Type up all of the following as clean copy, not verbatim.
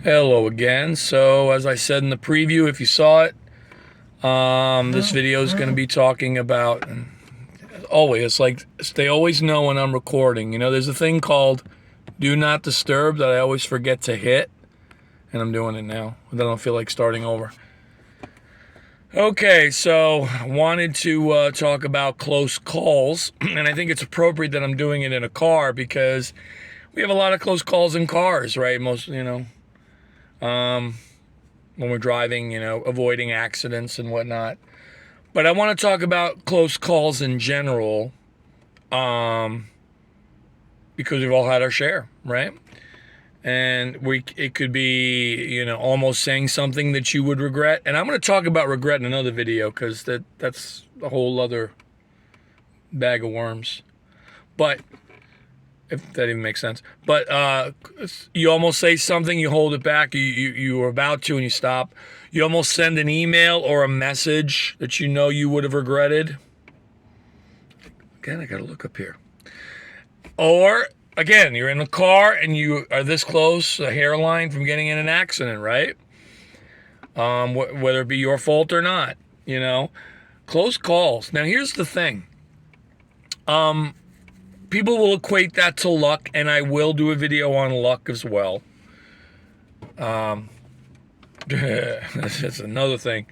Hello again. So, as I said in the preview, if you saw it, this video is going to be talking about always. It's like they always know when I'm recording. You know, there's a thing called "Do Not Disturb" that I always forget to hit, and I'm doing it now. I don't feel like starting over. Okay, so I wanted to talk about close calls, and I think it's appropriate that I'm doing it in a car because we have a lot of close calls in cars, right? When we're driving, avoiding accidents and whatnot. But I want to talk about close calls in general, um, because we've all had our share, right? And it could be, almost saying something that you would regret. And I'm going to talk about regret in another video because that's a whole other bag of worms. But if that even makes sense. But you almost say something, you hold it back, you are about to, and you stop. You almost send an email or a message that you know you would have regretted. Again, I got to look up here. Or, again, you're in a car and you are this close, a hairline from getting in an accident, right? Whether it be your fault or not, Close calls. Now, here's the thing. People will equate that to luck, and I will do a video on luck as well. That's another thing.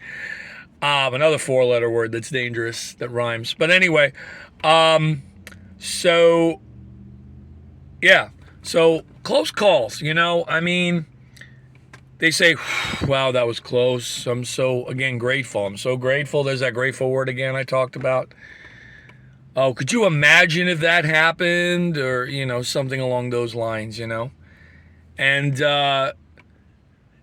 Another four-letter word that's dangerous, that rhymes. But anyway, so, yeah. So, close calls, they say, wow, that was close. I'm so, again, grateful. I'm so grateful. There's that grateful word again I talked about. Oh, could you imagine if that happened? Or, something along those lines, And,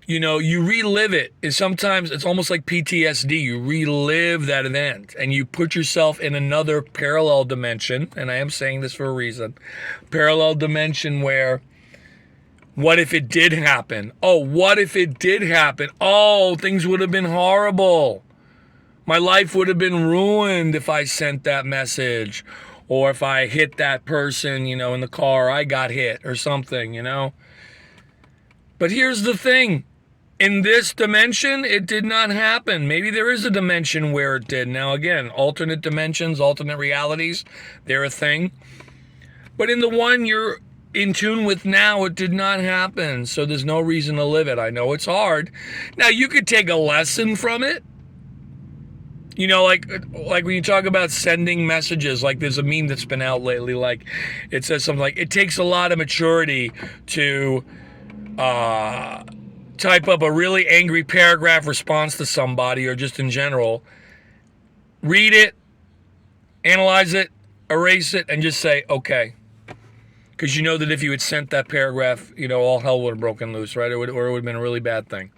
you relive it. And sometimes it's almost like PTSD. You relive that event and you put yourself in another parallel dimension. And I am saying this for a reason. Parallel dimension where, what if it did happen? Oh, what if it did happen? Oh, things would have been horrible. My life would have been ruined if I sent that message, or if I hit that person, in the car, I got hit or something, But here's the thing. In this dimension, it did not happen. Maybe there is a dimension where it did. Now, again, alternate dimensions, alternate realities, they're a thing. But in the one you're in tune with now, it did not happen. So there's no reason to live it. I know it's hard. Now, you could take a lesson from it. Like when you talk about sending messages, like there's a meme that's been out lately, like it says something like, it takes a lot of maturity to type up a really angry paragraph response to somebody, or just in general, read it, analyze it, erase it, and just say, okay. Because you know that if you had sent that paragraph, all hell would have broken loose, right? Or it would have been a really bad thing.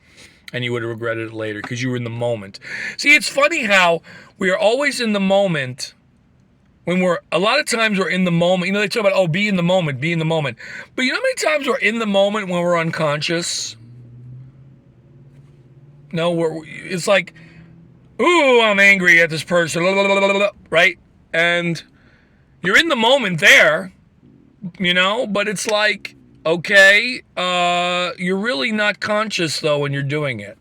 And you would have regretted it later because you were in the moment. See, it's funny how we are always in the moment when a lot of times we're in the moment. They talk about, be in the moment, be in the moment. But you know how many times we're in the moment when we're unconscious? No, it's like, ooh, I'm angry at this person, right? And you're in the moment there, but it's like, okay, you're really not conscious, though, when you're doing it.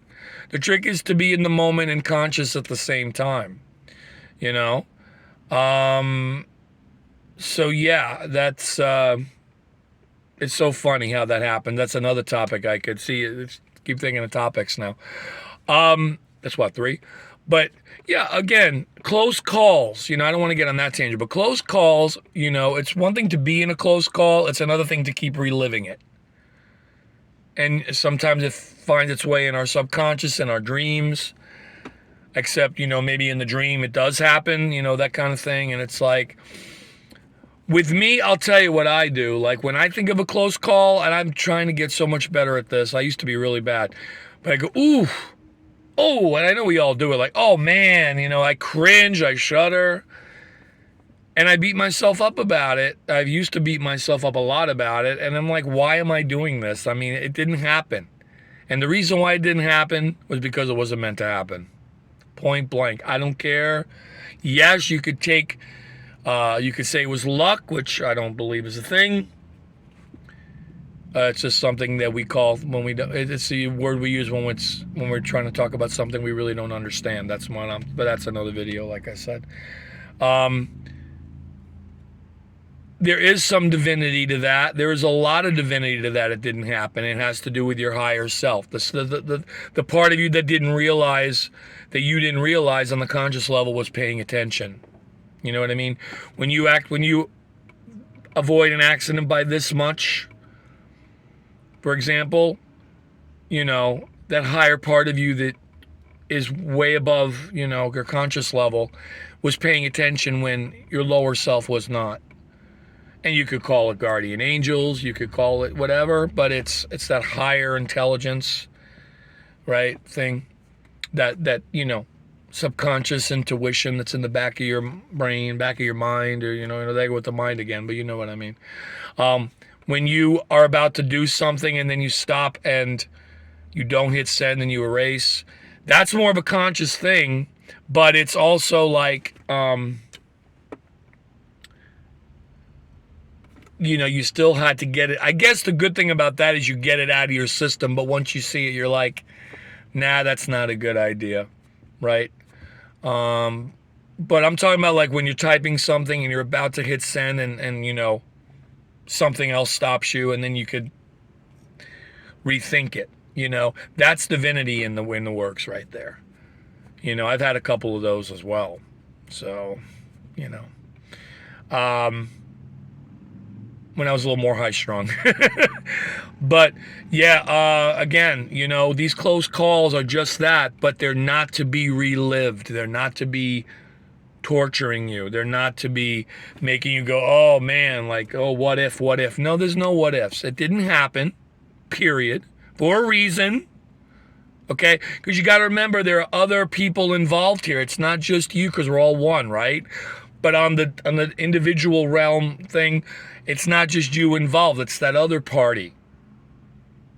The trick is to be in the moment and conscious at the same time, So, yeah, that's, it's so funny how that happened. That's another topic I could see. Keep thinking of topics now. That's what, 3? But, yeah, again, close calls. I don't want to get on that tangent, but close calls, it's one thing to be in a close call. It's another thing to keep reliving it. And sometimes it finds its way in our subconscious and our dreams, except, maybe in the dream it does happen, that kind of thing. And it's like, with me, I'll tell you what I do. Like, when I think of a close call, and I'm trying to get so much better at this. I used to be really bad. But I go, ooh, oh, and I know we all do it. Like, oh, man, I cringe, I shudder. And I beat myself up about it. I used to beat myself up a lot about it. And I'm like, why am I doing this? I mean, it didn't happen. And the reason why it didn't happen was because it wasn't meant to happen. Point blank. I don't care. Yes, you could say it was luck, which I don't believe is a thing. It's just something that we call when we don't. It's the word we use when we're trying to talk about something we really don't understand. That's one. But that's another video, like I said. There is some divinity to that. There is a lot of divinity to that. It didn't happen. It has to do with your higher self. The part of you that didn't realize that you didn't realize on the conscious level was paying attention. You know what I mean? When you avoid an accident by this much, for example, that higher part of you that is way above, your conscious level was paying attention when your lower self was not. And you could call it guardian angels, you could call it whatever, but it's that higher intelligence, right, thing, that subconscious intuition that's in the back of your brain, back of your mind, or they go with the mind again, but you know what I mean. When you are about to do something and then you stop and you don't hit send and you erase, that's more of a conscious thing, but it's also like, you still had to get it. I guess the good thing about that is you get it out of your system, but once you see it, you're like, nah, that's not a good idea, right? But I'm talking about like when you're typing something and you're about to hit send and something else stops you and then you could rethink it, that's divinity in the works right there. I've had a couple of those as well. So, when I was a little more high strung. But yeah, again, these close calls are just that, but they're not to be relived. They're not to be torturing you. They're not to be making you go, oh man, like, oh, what if? No, there's no what ifs. It didn't happen, period, for a reason. Okay? Because you got to remember there are other people involved here. It's not just you, because we're all one, right? But on the individual realm thing, it's not just you involved. It's that other party.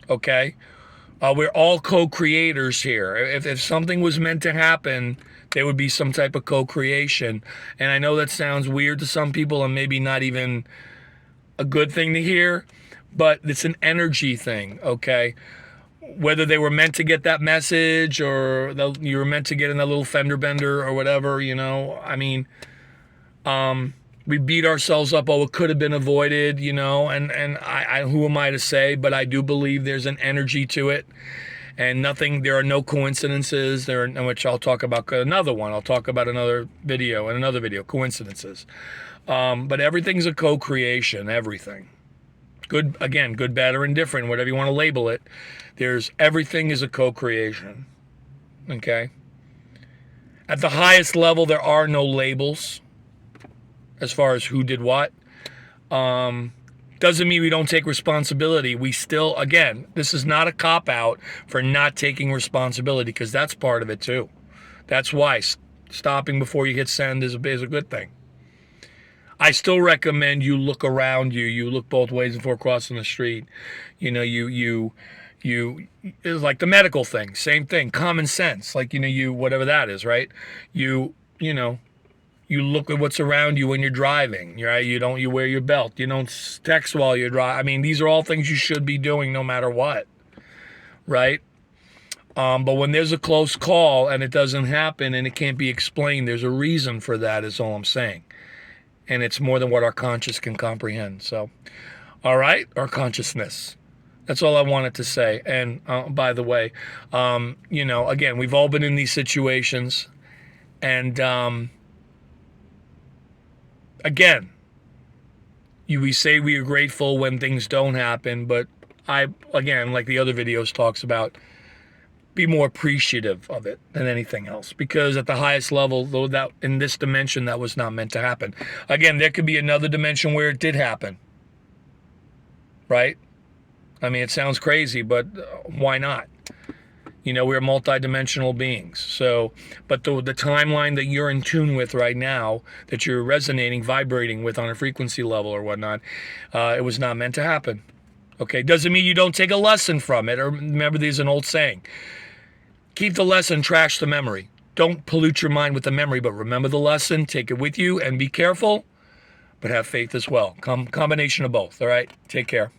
Okay? We're all co-creators here. If something was meant to happen, there would be some type of co-creation. And I know that sounds weird to some people and maybe not even a good thing to hear, but it's an energy thing, okay? Whether they were meant to get that message or you were meant to get in that little fender bender or whatever, I mean, we beat ourselves up, oh, it could have been avoided, and I who am I to say, but I do believe there's an energy to it, and there are no coincidences, which I'll talk about another one, I'll talk about another video, coincidences, but everything's a co-creation, everything. Good, again, good, bad, or indifferent, whatever you want to label it, everything is a co-creation, okay? At the highest level, there are no labels as far as who did what. Doesn't mean we don't take responsibility. We still, again, this is not a cop-out for not taking responsibility, because that's part of it too. That's why stopping before you hit send is a good thing. I still recommend you look around you. You look both ways before crossing the street. You it's like the medical thing, same thing, common sense, like, whatever that is, right? You look at what's around you when you're driving, right? You wear your belt. You don't text while you're driving. I mean, these are all things you should be doing no matter what, right? But when there's a close call and it doesn't happen and it can't be explained, there's a reason for that, is all I'm saying. And it's more than what our conscious can comprehend. So, all right, our consciousness. That's all I wanted to say. And by the way, again, we've all been in these situations. And again, we say we are grateful when things don't happen. But again, like the other videos talks about, be more appreciative of it than anything else. Because at the highest level, though, that in this dimension, that was not meant to happen. Again, there could be another dimension where it did happen. Right? I mean, it sounds crazy, but why not? We're multidimensional beings. So, but the timeline that you're in tune with right now, that you're resonating, vibrating with on a frequency level or whatnot, it was not meant to happen. Okay? Doesn't mean you don't take a lesson from it. Or remember, there's an old saying. Keep the lesson, trash the memory. Don't pollute your mind with the memory, but remember the lesson, take it with you, and be careful, but have faith as well. Combination of both, all right? Take care.